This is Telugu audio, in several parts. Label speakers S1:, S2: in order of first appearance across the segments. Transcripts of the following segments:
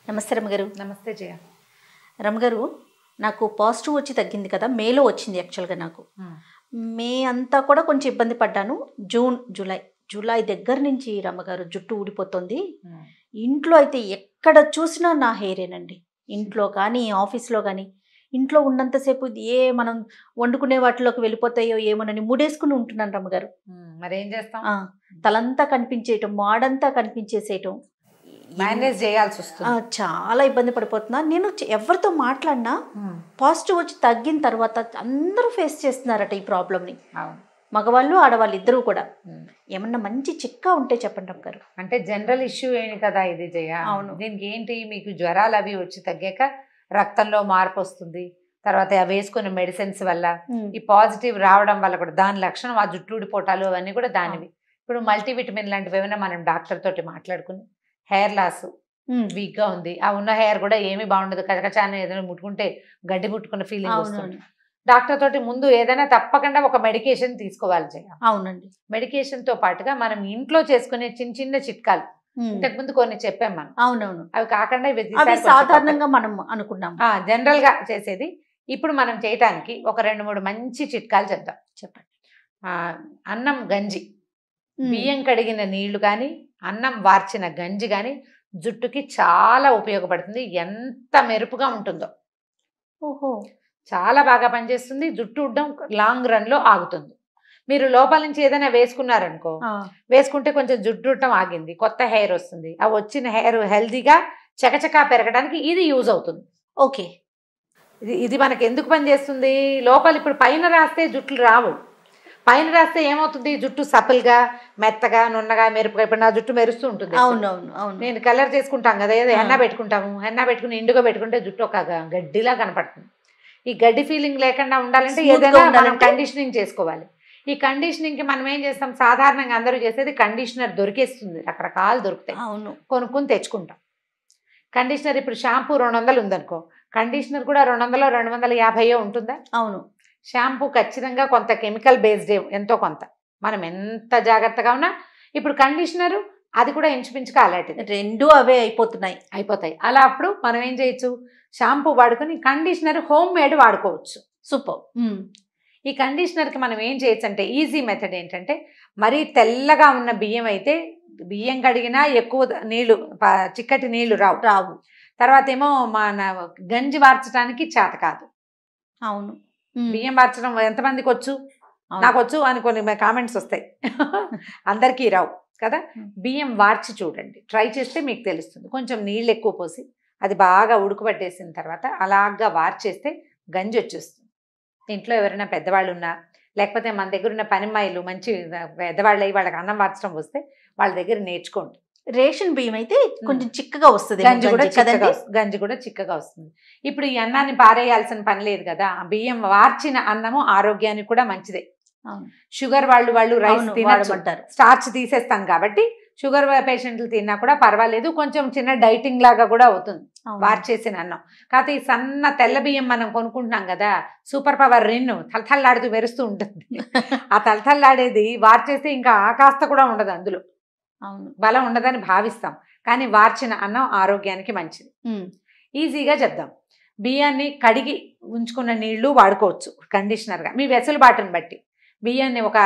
S1: నమస్తే రమగారు.
S2: నమస్తే జయ.
S1: రమగారు, నాకు పాజిటివ్ వచ్చి తగ్గింది కదా, మేలో వచ్చింది యాక్చువల్గా. నాకు మే అంతా కూడా కొంచెం ఇబ్బంది పడ్డాను. జూలై దగ్గర నుంచి రమ్మగారు జుట్టు ఊడిపోతుంది. ఇంట్లో అయితే ఎక్కడ చూసినా నా హెయిరేనండి. ఇంట్లో కానీ ఆఫీస్లో కానీ. ఇంట్లో ఉన్నంతసేపు మనం వండుకునే వాటిలోకి వెళ్ళిపోతాయో ఏమోనని ముడేసుకుని ఉంటున్నాను రమ్మగారు.
S2: మరేం చేస్తాం?
S1: తలంతా కనిపించేయటం, మాడంతా కనిపించేసేయటం,
S2: మేనేజ్ చేయాల్సి వస్తుంది.
S1: చాలా ఇబ్బంది పడిపోతున్నా. నేను ఎవరితో మాట్లాడినా పాజిటివ్ వచ్చి తగ్గిన తర్వాత అందరూ ఫేస్ చేస్తున్నారట ఈ ప్రాబ్లమ్ని. మగవాళ్ళు ఆడవాళ్ళు ఇద్దరు కూడా. ఏమన్నా మంచి చిట్కా ఉంటే చెప్పండి రమ్మగారు.
S2: అంటే జనరల్ ఇష్యూ ఏంటి కదా ఇది జయ.
S1: అవును.
S2: దీనికి ఏంటి, మీకు జ్వరాలు అవి వచ్చి తగ్గాక రక్తంలో మార్పు వస్తుంది. తర్వాత అవి వేసుకునే మెడిసిన్స్ వల్ల ఈ పాజిటివ్ రావడం వల్ల కూడా దాని లక్షణం ఆ జుట్టు ఊడిపోటాలు అవన్నీ కూడా దానివి. ఇప్పుడు మల్టీవిటమిన్ లాంటివి ఏమైనా మనం డాక్టర్ తోటి మాట్లాడుకుని, హెయిర్ లాస్ వీక్గా ఉంది, ఆ ఉన్న హెయిర్ కూడా ఏమీ బాగుండదు, కచకచాన్ని ఏదైనా ముట్టుకుంటే గడ్డి ముట్టుకున్న ఫీలింగ్ వస్తుంది. డాక్టర్ తోటి ముందు ఏదైనా తప్పకుండా ఒక మెడికేషన్ తీసుకోవాలి జయ.
S1: అవునండి.
S2: మెడికేషన్ తో పాటుగా మనం ఇంట్లో చేసుకునే చిన్న చిన్న చిట్కాలు ఇంతకు ముందు కొన్ని చెప్పాం మనం.
S1: అవునవును.
S2: అవి కాకుండా
S1: సాధారణంగా మనం అనుకున్నాం
S2: జనరల్ గా చేసేది. ఇప్పుడు మనం చేయటానికి ఒక 2-3 మంచి చిట్కాలు చెప్దాం.
S1: చెప్పండి.
S2: అన్నం గంజి, బియ్యం కడిగిన నీళ్లు కానీ, అన్నం వార్చిన గంజి కానీ జుట్టుకి చాలా ఉపయోగపడుతుంది. ఎంత మెరుపుగా ఉంటుందో.
S1: ఓహో,
S2: చాలా బాగా పనిచేస్తుంది. జుట్టు ఉడ్డం లాంగ్ రన్ లో ఆగుతుంది. మీరు లోపల నుంచి ఏదైనా వేసుకున్నారనుకో, వేసుకుంటే కొంచెం జుట్టు ఉడ్డం ఆగింది, కొత్త హెయిర్ వస్తుంది. ఆ వచ్చిన హెయిర్ హెల్దీగా చకచకా పెరగడానికి ఇది యూజ్ అవుతుంది.
S1: ఓకే.
S2: ఇది మనకి ఎందుకు పనిచేస్తుంది? లోపల ఇప్పుడు పైన రాస్తే జుట్లు రావు. పైన రాస్తే ఏమవుతుంది, జుట్టు సపల్గా, మెత్తగా, నున్నగా, మెరుపుగా. ఇప్పుడు నా జుట్టు మెరుస్తూ ఉంటుంది.
S1: అవునవును.
S2: నేను కలర్ చేసుకుంటాం కదా, ఏదో హెన్నా పెట్టుకుంటాము. హెన్నా పెట్టుకుని ఇండుగా పెట్టుకుంటే జుట్టు ఒక గడ్డిలా కనపడుతుంది. ఈ గడ్డి ఫీలింగ్ లేకుండా ఉండాలంటే ఏదైనా మనం కండిషనింగ్ చేసుకోవాలి. ఈ కండిషనింగ్కి మనం ఏం చేస్తాం, సాధారణంగా అందరూ చేసేది కండిషనర్ దొరికేస్తుంది, రకరకాలు దొరుకుతాయి.
S1: అవును.
S2: కొనుక్కొని తెచ్చుకుంటాం కండిషనర్. ఇప్పుడు షాంపూ 200 ఉందనుకో, కండిషనర్ కూడా 200 250 ఉంటుందా?
S1: అవును.
S2: షాంపూ ఖచ్చితంగా కొంత కెమికల్ బేస్డ్ ఎంతో కొంత. మనం ఎంత జాగ్రత్తగా ఉన్నా ఇప్పుడు కండిషనరు అది కూడా ఇంచుమించుగా అలాంటిది.
S1: రెండు అవే అయిపోతాయి.
S2: అలా అప్పుడు మనం ఏం చేయొచ్చు, షాంపూ వాడుకొని కండిషనర్ హోమ్ మేడ్ వాడుకోవచ్చు.
S1: సూపర్.
S2: ఈ కండిషనర్కి మనం ఏం చేయొచ్చు అంటే, ఈజీ మెథడ్ ఏంటంటే, మరీ తెల్లగా ఉన్న బియ్యం అయితే బియ్యం కడిగినా ఎక్కువ నీళ్లు, చిక్కటి నీళ్లు రావు. తర్వాత ఏమో మన గంజి వార్చడానికి చేత కాదు.
S1: అవును.
S2: బియ్యం వార్చడం ఎంతమందికి వచ్చు? నాకు వచ్చు అని కొన్ని కామెంట్స్ వస్తాయి. అందరికీ రావు కదా. బియ్యం వార్చి చూడండి, ట్రై చేస్తే మీకు తెలుస్తుంది. కొంచెం నీళ్ళు ఎక్కువ పోసి అది బాగా ఉడకబట్టేసిన తర్వాత అలాగా వార్చేస్తే గంజి వచ్చేస్తుంది. ఇంట్లో ఎవరైనా పెద్దవాళ్ళు ఉన్నా, లేకపోతే మన దగ్గర ఉన్న పనిమాయిలు మంచి పెద్దవాళ్ళు అయ్యి వాళ్ళకి అన్నం వార్చడం వస్తే వాళ్ళ దగ్గర నేర్చుకోండి.
S1: రేషన్ బియ్యం అయితే కొంచెం చిక్కగా వస్తుంది,
S2: గంజి కూడా చిక్కగా వస్తుంది. ఇప్పుడు ఈ అన్నాన్ని పారేయాల్సిన పని లేదు కదా. బియ్యం వార్చిన అన్నము ఆరోగ్యానికి కూడా మంచిదే. షుగర్ వాళ్ళు రైస్ తినమంటారు, స్టార్చ్ తీసేస్తాం కాబట్టి షుగర్ పేషెంట్లు తిన్నా కూడా పర్వాలేదు. కొంచెం చిన్న డైటింగ్ లాగా కూడా అవుతుంది వార్చేసిన అన్నం. కాకపోతే ఈ సన్న తెల్ల బియ్యం మనం కొనుక్కుంటున్నాం కదా, సూపర్ పవర్ రిన్ను తలతల్లాడుతూ మెరుస్తూ ఉంటుంది. ఆ తలతల్లాడేది వార్చేస్తే ఇంకా ఆకాస్త కూడా ఉండదు, అందులో బలం ఉండదని భావిస్తాం. కానీ వార్చిన అన్నం ఆరోగ్యానికి మంచిది. ఈజీగా చెప్దాం. బియ్యాన్ని కడిగి ఉంచుకున్న నీళ్లు వాడుకోవచ్చు కండిషనర్గా, మీ వెసులుబాటుని బట్టి. బియ్యాన్ని ఒక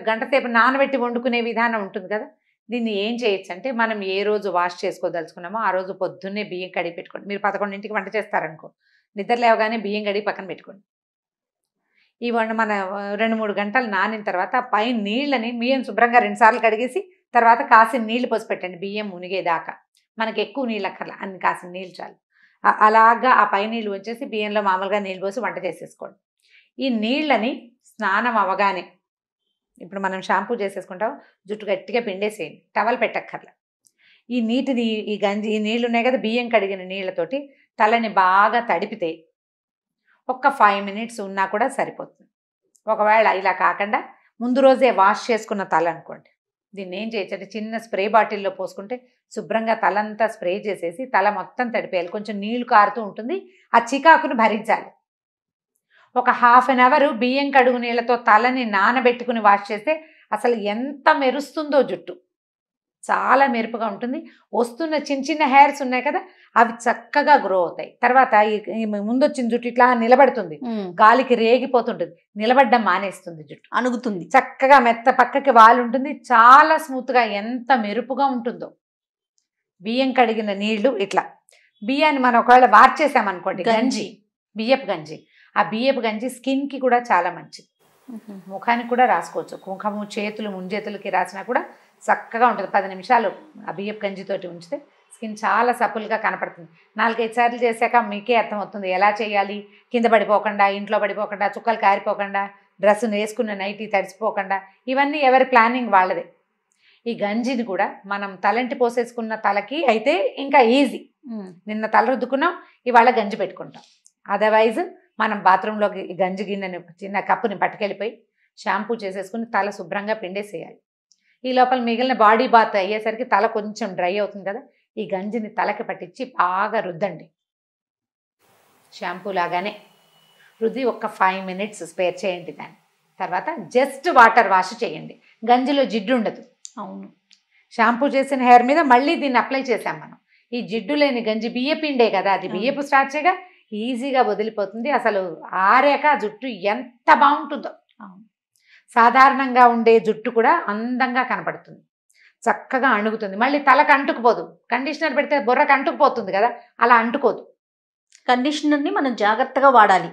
S2: గంట సేపు నానబెట్టి వండుకునే విధానం ఉంటుంది కదా. దీన్ని ఏం చేయొచ్చు అంటే, మనం ఏ రోజు వాష్ చేసుకోదలుచుకున్నామో ఆ రోజు పొద్దున్నే బియ్యం కడిగి పెట్టుకోండి. మీరు 11ంటికి వంట చేస్తారనుకో, నిద్ర లేవగానే బియ్యం కడిగి పక్కన పెట్టుకోండి. ఈ మన 2-3 గంటలు నానిన తర్వాత పై నీళ్ళని బియ్యం శుభ్రంగా 2 సార్లు కడిగేసి తర్వాత కాసిన నీళ్లు పోసి పెట్టండి, బియ్యం మునిగేదాకా. మనకి ఎక్కువ నీళ్ళు అక్కర్లా, అన్ని కాసిన నీళ్ళు చాలు. అలాగా ఆ పై నీళ్ళు వచ్చేసి బియ్యంలో మామూలుగా నీళ్ళు పోసి వంట చేసేసుకోండి. ఈ నీళ్ళని స్నానం అవగానే, ఇప్పుడు మనం షాంపూ చేసేసుకుంటాం, జుట్టు గట్టిగా పిండేసేయండి, టవల్ పెట్టక్కర్లా. ఈ నీటిని, ఈ నీళ్ళు ఉన్నాయి కదా, బియ్యం కడిగిన నీళ్ళతోటి తలని బాగా తడిపితే ఒక్క 5 మినిట్స్ ఉన్నా కూడా సరిపోతుంది. ఒకవేళ ఇలా కాకుండా ముందు రోజే వాష్ చేసుకున్న తల అనుకోండి, దీన్ని ఏం చేయొచ్చు అంటే, చిన్న స్ప్రే బాటిల్లో పోసుకుంటే శుభ్రంగా తలంతా స్ప్రే చేసేసి తల మొత్తం తడిపేయాలి. కొంచెం నీళ్లు కారుతూ ఉంటుంది, ఆ చికాకును భరించాలి. ఒక 1/2 అవర్ బియ్యం కడుగు నీళ్ళతో తలని నానబెట్టుకుని వాష్ చేస్తే అసలు ఎంత మెరుస్తుందో జుట్టు. చాలా మెరుపుగా ఉంటుంది. వస్తున్న చిన్న చిన్న హెయిర్స్ ఉన్నాయి కదా, అవి చక్కగా గ్రో అవుతాయి. తర్వాత ఈ ముందు వచ్చిన జుట్టు ఇట్లా నిలబడుతుంది, గాలికి రేగిపోతుంటుంది, నిలబడ్డం మానేస్తుంది, జుట్టు
S1: అణుగుతుంది,
S2: చక్కగా మెత్త పక్కకి వాలి ఉంటుంది, చాలా స్మూత్గా ఎంత మెరుపుగా ఉంటుందో. బియ్యం కడిగిన నీళ్లు ఇట్లా, బియ్యాన్ని మనం ఒకవేళ వార్చేసామనుకోండి, గంజి, బియ్యపు గంజి, ఆ బియ్యపు గంజి స్కిన్కి కూడా చాలా మంచిది. ముఖానికి కూడా రాసుకోవచ్చు, కుంకుమ చేతులు ముంజేతులకి రాసినా కూడా చక్కగా ఉంటుంది. 10 నిమిషాలు ఆ బియ్యపు గంజితోటి ఉంచితే స్కిన్ చాలా సపుల్గా కనపడుతుంది. 4-5 సార్లు చేశాక మీకే అర్థమవుతుంది ఎలా చేయాలి. కింద పడిపోకుండా, ఇంట్లో పడిపోకుండా, చుక్కలు కారిపోకుండా, డ్రెస్ వేసుకున్న నైటీ తడిసిపోకుండా, ఇవన్నీ ఎవరి ప్లానింగ్ వాళ్ళదే. ఈ గంజిని కూడా మనం తలంటి పోసేసుకున్న తలకి అయితే ఇంకా ఈజీ. నిన్న తల రుద్దుకున్నాం, ఇవాళ గంజి పెట్టుకుంటాం. అదర్వైజ్ మనం బాత్రూంలోకి గంజి గిన్నెని చిన్న కప్పుని పట్టుకెళ్ళిపోయి షాంపూ చేసేసుకుని తల శుభ్రంగా పిండేసేయాలి. ఈ లోపల మిగిలిన బాడీ బాత్ అయ్యేసరికి తల కొంచెం డ్రై అవుతుంది కదా, ఈ గంజిని తలకి పట్టించి బాగా రుద్దండి. షాంపూ లాగానే రుద్ది ఒక 5 మినిట్స్ స్పేర్ చేయండి. దాన్ని తర్వాత జస్ట్ వాటర్ వాష్ చేయండి. గంజిలో జిడ్డు ఉండదు.
S1: అవును,
S2: షాంపూ చేసిన హెయిర్ మీద మళ్ళీ దీన్ని అప్లై చేసాం మనం. ఈ జిడ్డు లేని గంజి బియ్య పిండే కదా, అది బియ్యపు స్టార్చేగా ఈజీగా వదిలిపోతుంది. అసలు ఆరాక జుట్టు ఎంత బాగుంటుందో. సాధారణంగా ఉండే జుట్టు కూడా అందంగా కనపడుతుంది, చక్కగా అణుగుతుంది. మళ్ళీ తలకు అంటుకుపోదు. కండిషనర్ పెడితే బుర్రకు అంటుకుపోతుంది కదా, అలా అంటుకోదు.
S1: కండిషనర్ని మనం జాగ్రత్తగా వాడాలి,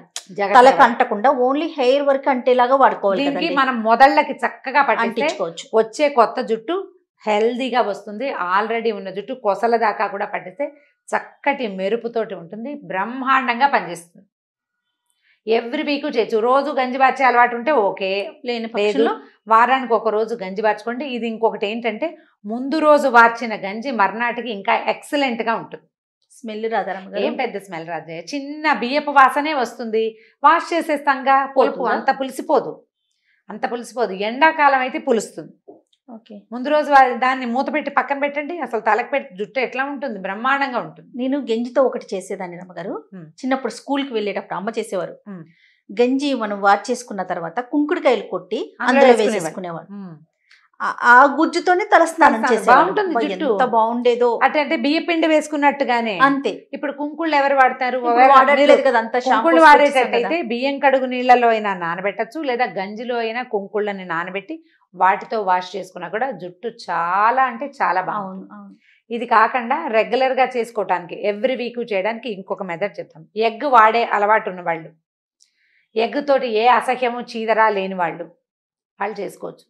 S1: తలకు అంటకుండా ఓన్లీ హెయిర్ వరకు అంటేలాగా వాడుకోవాలి.
S2: దీనికి మనం మొదళ్ళకి చక్కగా పట్టించుకోవచ్చు. వచ్చే కొత్త జుట్టు హెల్దీగా వస్తుంది. ఆల్రెడీ ఉన్న జుట్టు కొసల దాకా కూడా పట్టిస్తే చక్కటి మెరుపుతోటి ఉంటుంది, బ్రహ్మాండంగా పనిచేస్తుంది. ఎవ్రీ వీక్ చేయొచ్చు. రోజు గంజి బార్చే అలవాటు ఉంటే ఓకే,
S1: లేని పక్షంలో
S2: వారానికి ఒక రోజు గంజి బార్చుకోండి. ఇది ఇంకొకటి ఏంటంటే, ముందు రోజు వార్చిన గంజి మర్నాటికి ఇంకా ఎక్సలెంట్గా ఉంటుంది.
S1: స్మెల్ రాదా?
S2: ఏం పెద్ద స్మెల్ రాదు, చిన్న బియ్యపు వాసనే వస్తుంది. వాష్ చేసేస్తాంగా, పులుపు అంత పులిసిపోదు, అంత పులిసిపోదు. ఎండాకాలం అయితే పులుస్తుంది.
S1: ఓకే,
S2: ముందు రోజు దాన్ని మూత పెట్టి పక్కన పెట్టండి, అసలు తలకు పెట్టి జుట్టు ఎట్లా ఉంటుంది, బ్రహ్మాండంగా ఉంటుంది.
S1: నేను గంజితో ఒకటి చేసేదాన్ని రమ్మగారు. చిన్నప్పుడు స్కూల్కి వెళ్ళేటప్పుడు అమ్మ చేసేవారు. గంజి మనం వాష్ చేసుకున్న తర్వాత కుంకుడుకాయలు కొట్టి అందులో వేసేసుకునేవాడు. ఆ గుజ్జుతోనే తలస్నానం
S2: బాగుంటుంది,
S1: ఎంత బాగుండేదో.
S2: అంటే బియ్య పిండి వేసుకున్నట్టుగానే
S1: అంతే.
S2: ఇప్పుడు కుంకుళ్ళు ఎవరు వాడతారు?
S1: వాడట్లేదు కదా, అంత
S2: కుంకుళ్ళు వాడేటట్టయితే బియ్యం కడుగు నీళ్ళలో అయినా నానబెట్టచ్చు, లేదా గంజిలో అయినా కుంకుళ్ళని నానబెట్టి వాటితో వాష్ చేసుకున్నా కూడా జుట్టు చాలా అంటే చాలా బాగుంది. ఇది కాకుండా రెగ్యులర్గా చేసుకోవటానికి, ఎవ్రీ వీక్ చేయడానికి ఇంకొక మెథడ్ చెప్తాం. ఎగ్ వాడే అలవాటు ఉన్న వాళ్ళు, ఎగ్ తోటి ఏ అసహ్యము చీదరా లేని వాళ్ళు చేసుకోవచ్చు.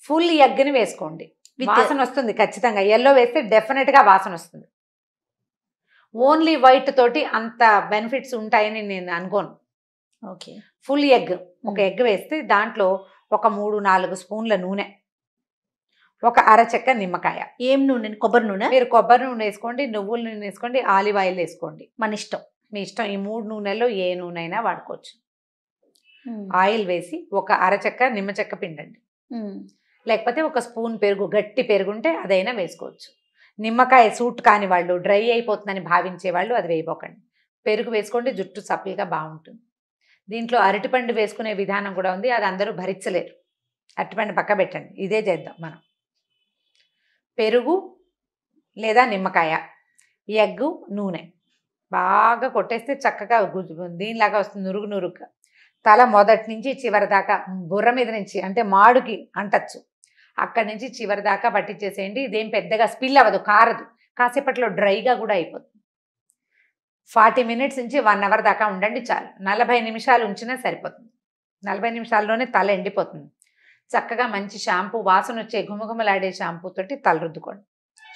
S2: ఫుల్ ఎగ్ని వేసుకోండి, వాసన వస్తుంది ఖచ్చితంగా. ఎల్లో వేస్తే డెఫినెట్గా వాసన వస్తుంది. ఓన్లీ వైట్ తోటి అంత బెనిఫిట్స్ ఉంటాయని నేను అనుకోను.
S1: ఓకే,
S2: ఫుల్ ఎగ్, ఒక ఎగ్ వేస్తే దాంట్లో ఒక 3-4 స్పూన్ల నూనె, ఒక అరచెక్క నిమ్మకాయ.
S1: ఏం నూనె? కొబ్బరి నూనె.
S2: మీరు కొబ్బరి నూనె వేసుకోండి, నువ్వుల నూనె వేసుకోండి, ఆలివ్ ఆయిల్ వేసుకోండి,
S1: మన ఇష్టం,
S2: మీ ఇష్టం. ఈ 3 నూనెల్లో ఏ నూనె అయినా వాడుకోవచ్చు. ఆయిల్ వేసి ఒక అరచెక్క నిమ్మచెక్క పిండండి, లేకపోతే ఒక స్పూన్ పెరుగు, గట్టి పెరుగు ఉంటే అదైనా వేసుకోవచ్చు. నిమ్మకాయ సూట్ కాని వాళ్ళు, డ్రై అయిపోతుందని భావించే వాళ్ళు అది వేయబోకండి. పెరుగు వేసుకోండి, జుట్టు సప్పిగా బాగుంటుంది. దీంట్లో అరటిపండు వేసుకునే విధానం కూడా ఉంది, అది అందరూ భరించలేరు. అరటిపండు పక్క పెట్టండి, ఇదే చేద్దాం మనం. పెరుగు లేదా నిమ్మకాయ, ఎగ్గు, నూనె బాగా కొట్టేస్తే చక్కగా దీనిలాగా వస్తుంది, నురుగు నురుగ్గా. తల మొదటి నుంచి చివరి దాకా, బుర్ర మీద నుంచి అంటే మాడుకి అంటచ్చు, అక్కడి నుంచి చివరి దాకా పట్టించేసేయండి. ఇదేం పెద్దగా స్పిల్ అవ్వదు, కారదు, కాసేపట్లో డ్రైగా కూడా అయిపోతుంది. 40 మినిట్స్ నుంచి 1 అవర్ దాకా ఉండండి చాలు. 40 నిమిషాలు ఉంచినా సరిపోతుంది. 40 నిమిషాల్లోనే తల ఎండిపోతుంది. చక్కగా మంచి షాంపూ, వాసన వచ్చే గుమగుమలాడే షాంపూ తోటి తల రుద్దుకోండి.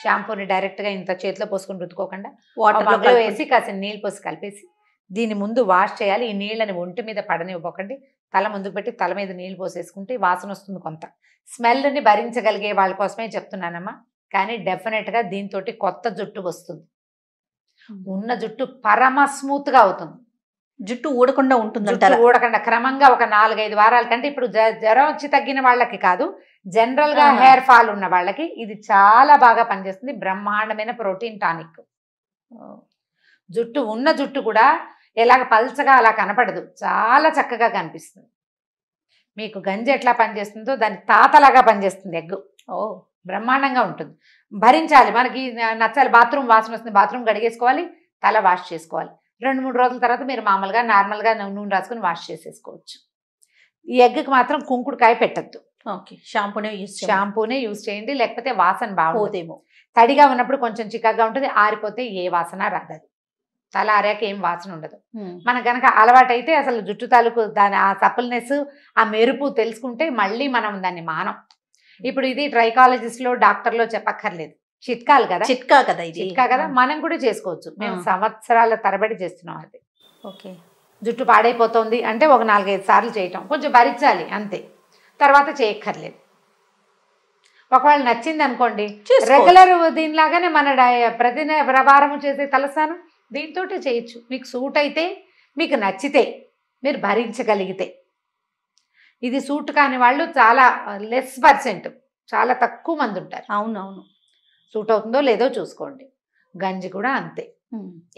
S2: షాంపూని డైరెక్ట్గా ఇంత చేతిలో పోసుకొని రుద్దుకోకుండా వాటర్లో వేసి కాసిన నీళ్ళు పోసి కలిపేసి దీని ముందు వాష్ చేయాలి. ఈ నీళ్ళని ఒంటి మీద పడనివ్వకండి, తల ముందుకు పెట్టి తల మీద నీళ్ళు పోసేసుకుంటే వాసన వస్తుంది. కొంత స్మెల్ని భరించగలిగే వాళ్ళ కోసమే చెప్తున్నానమ్మా, కానీ డెఫినెట్గా దీంతో కొత్త జుట్టు వస్తుంది. ఉన్న జుట్టు పరమ స్మూత్గా అవుతుంది.
S1: జుట్టు ఊడకుండా ఉంటుంది,
S2: ఊడకుండా క్రమంగా ఒక 4-5 వారాల కంటే, ఇప్పుడు జ్వరం వచ్చి తగ్గిన వాళ్ళకి కాదు, జనరల్గా హెయిర్ ఫాల్ ఉన్న వాళ్ళకి ఇది చాలా బాగా పనిచేస్తుంది. బ్రహ్మాండమైన ప్రోటీన్ టానిక్. జుట్టు ఉన్న జుట్టు కూడా ఎలాగ పల్చగా అలా కనపడదు, చాలా చక్కగా కనిపిస్తుంది. మీకు గంజి ఎట్లా పనిచేస్తుందో దాని తాతలాగా పనిచేస్తుంది ఎగ్గు. బ్రహ్మాండంగా ఉంటుంది. భరించాలి, మనకి నచ్చాలి. బాత్రూమ్ వాసన వస్తుంది, బాత్రూమ్ కడిగేసుకోవాలి, తల వాష్ చేసుకోవాలి. 2-3 రోజుల తర్వాత మీరు మామూలుగా నార్మల్గా నూనె రాసుకొని వాష్ చేసేసుకోవచ్చు. ఈ ఎగ్కి మాత్రం కుంకుడుకాయ పెట్టద్దు.
S1: ఓకే, షాంపూనే యూజ్
S2: చేయండి, లేకపోతే వాసన బాగుంటుందేమో. తడిగా ఉన్నప్పుడు కొంచెం చిక్కగా ఉంటుంది, ఆరిపోతే ఏ వాసన రాదు. తల ఆరాక ఏం వాసన ఉండదు. మనకు గనక అలవాటైతే అసలు జుట్టు తాలూకు దాని ఆ సపుల్నెస్, ఆ మెరుపు తెలుసుకుంటే మళ్ళీ మనం దాన్ని మానం. ఇప్పుడు ఇది ట్రైకాలజిస్ట్ లో డాక్టర్లో చెప్పక్కర్లేదు, చిట్కాలు కదా.
S1: చిట్కా కదా ఇది,
S2: చిట్కా కదా, మనం కూడా చేసుకోవచ్చు. మేము సంవత్సరాల తరబడి చేస్తున్నాం అది.
S1: ఓకే,
S2: జుట్టు పాడైపోతుంది అంటే ఒక 4-5 సార్లు చేయటం, కొంచెం భరించాలి అంతే, తర్వాత చేయక్కర్లేదు. ఒకవేళ నచ్చింది అనుకోండి, రెగ్యులర్ దీనిలాగానే మన ప్రతి వారము చేసే తలస్నానం దీంతో చేయొచ్చు. మీకు సూట్ అయితే, మీకు నచ్చితే, మీరు భరించగలిగితే. ఇది సూట్ కాని వాళ్ళు చాలా %, చాలా తక్కువ మంది ఉంటారు.
S1: అవునవును,
S2: సూట్ అవుతుందో లేదో చూసుకోండి. గంజి కూడా అంతే,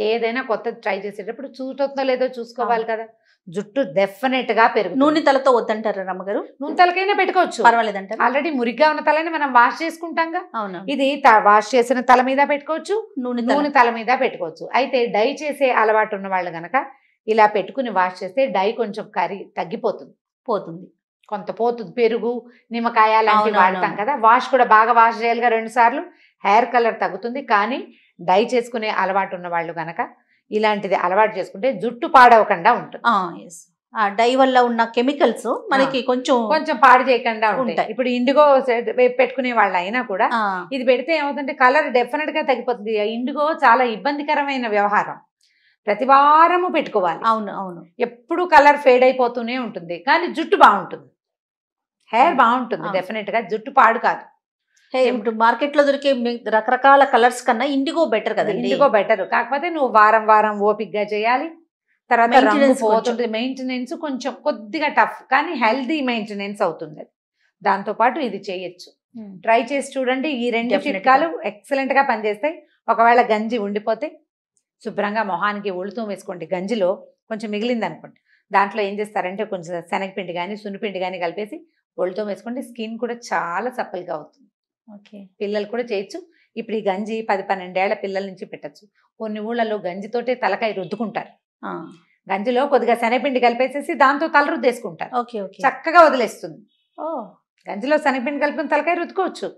S2: ఏదైనా కొత్తది ట్రై చేసేటప్పుడు సూట్ అవుతుందో లేదో చూసుకోవాలి కదా. జుట్టు డెఫినెట్ గా పెరుగుతుంది.
S1: నూనె తలతో వద్దంటారా రమ్మగారు?
S2: నూనె తలకైనా పెట్టుకోవచ్చు,
S1: పర్వాలేదంటారు.
S2: ఆల్రెడీ మురిగ్గా ఉన్న తలని మనం వాష్ చేసుకుంటాంగా.
S1: అవును,
S2: ఇది వాష్ చేసిన తల మీద పెట్టుకోవచ్చు, నూనె తల మీద పెట్టుకోవచ్చు. అయితే డై చేసే అలవాటు ఉన్న వాళ్ళు గనక ఇలా పెట్టుకుని వాష్ చేస్తే డై కొంచెం పోతుంది, కొంత పోతుంది. పెరుగు, నిమ్మకాయ లాంటివి వాడతాం కదా, వాష్ కూడా బాగా వాష్ చేయాలిగా 2 సార్లు. హెయిర్ కలర్ తగ్గుతుంది. కానీ డై చేసుకునే అలవాటు ఉన్న వాళ్ళు గనక ఇలాంటిది అలవాటు చేసుకుంటే జుట్టు పాడవకుండా ఉంటుంది.
S1: డై వల్ల ఉన్న కెమికల్స్ మనకి కొంచెం
S2: పాడు చేయకుండా ఉంటాయి. ఇప్పుడు ఇండిగో పెట్టుకునే వాళ్ళు అయినా కూడా ఇది పెడితే ఏమవుతుందంటే కలర్ డెఫినెట్ గా తగ్గిపోతుంది. ఇండిగో చాలా ఇబ్బందికరమైన వ్యవహారం, ప్రతి వారము పెట్టుకోవాలి.
S1: అవును,
S2: ఎప్పుడు కలర్ ఫేడ్ అయిపోతూనే ఉంటుంది. కానీ జుట్టు బాగుంటుంది, హెయిర్ బాగుంటుంది డెఫినెట్ గా, జుట్టు పాడు కాదు.
S1: మార్కెట్ లో దొరికే రకరకాల కలర్స్ కన్నా ఇండిగో బెటర్ కదా.
S2: ఇండిగో బెటర్, కాకపోతే నువ్వు వారం ఓపిక్గా చేయాలి. తర్వాత మెయింటెనెన్స్ కొంచెం కొద్దిగా టఫ్, కానీ హెల్దీ మెయింటెనెన్స్ అవుతుంది. దాంతో పాటు ఇది చేయొచ్చు, ట్రై చేసి చూడండి. ఈ 2 చిట్కాలు ఎక్సలెంట్ గా పనిచేస్తాయి. ఒకవేళ గంజి ఉండిపోతే శుభ్రంగా మొహానికి ఒళ్ళుతో వేసుకోండి. గంజిలో కొంచెం మిగిలింది అనుకోండి, దాంట్లో ఏం చేస్తారంటే కొంచెం శనగపిండి కానీ సున్నిపిండి కానీ కలిపేసి ఒళ్ళుతో వేసుకోండి. స్కిన్ కూడా చాలా సప్పల్గా అవుతుంది.
S1: ఓకే,
S2: పిల్లలు కూడా చేయొచ్చు. ఇప్పుడు ఈ గంజి 10-12 ఏళ్ల పిల్లల నుంచి పెట్టచ్చు. కొన్ని ఊళ్ళలో గంజితోటే తలకాయ రుద్దుకుంటారు. గంజిలో కొద్దిగా శనగపిండి కలిపేసేసి దాంతో తల రుద్దేసుకుంటారు. చక్కగా వదిలేస్తుంది. గంజిలో శనగపిండి కలుపుకుని తలకాయ రుద్దుకోవచ్చు.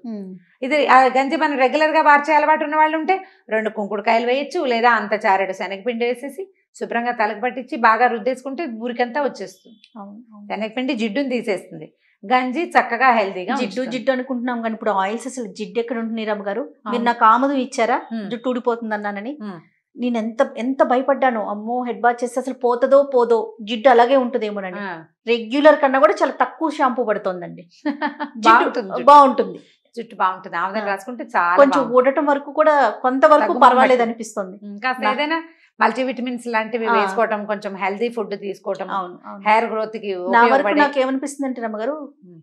S2: ఇది గంజి మనం రెగ్యులర్ గా వార్చే అలవాటు ఉన్న వాళ్ళు ఉంటే 2 కుంకుడుకాయలు వేయచ్చు, లేదా అంత చారెడు శనగపిండి వేసేసి శుభ్రంగా తలకు పట్టించి బాగా రుద్దేసుకుంటే ఊరికంతా వచ్చేస్తుంది. శనగపిండి జిడ్డుని తీసేస్తుంది, గంజి చక్కగా హెల్దీగా.
S1: జిడ్డు అనుకుంటున్నాం కానీ ఇప్పుడు ఆయిల్స్ అసలు జిడ్డు ఎక్కడ ఉంటుంది రమ్మ గారు? మీరు నాకు ఆముదం ఇచ్చారా జుట్టు ఊడిపోతుంది అన్నానని, నేను ఎంత భయపడ్డాను. అమ్మో, హెడ్ బాత్ చేస్తే అసలు పోదో జిడ్డు అలాగే ఉంటుందేమోనండి. రెగ్యులర్ కన్నా కూడా చాలా తక్కువ షాంపూ పడుతుందండి. బాగుంటుంది,
S2: జుట్టు బాగుంటుంది. ఆముదం రాసుకుంటే చాలా
S1: కొంచెం ఊడటం వరకు కూడా కొంతవరకు పర్వాలేదు అనిపిస్తుంది.
S2: కాస్త ఏదైనా మల్టీవిటమిన్స్ లాంటివి వేసుకోవటం, కొంచెం హెల్దీ ఫుడ్ తీసుకోవటం హెయిర్ గ్రోత్ కి.
S1: నా వరకు నాకు ఏమనిపిస్తుంది అంటే రమ్మగారు,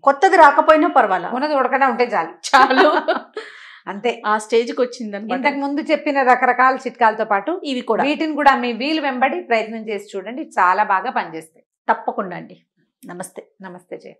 S1: కొత్తది రాకపోయినా పర్వాలా,
S2: ఉన్నది ఉడకడా ఉంటే చాలు అంతే.
S1: ఆ స్టేజ్కి వచ్చిందని.
S2: ఇంతకు ముందు చెప్పిన రకరకాల చిట్కాలతో పాటు ఇవి కూడా, వీటిని కూడా మీ వీలు వెంబడి ప్రయత్నం చేసి చూడండి, చాలా బాగా పనిచేస్తాయి.
S1: తప్పకుండా అండి. నమస్తే.
S2: నమస్తే జయ.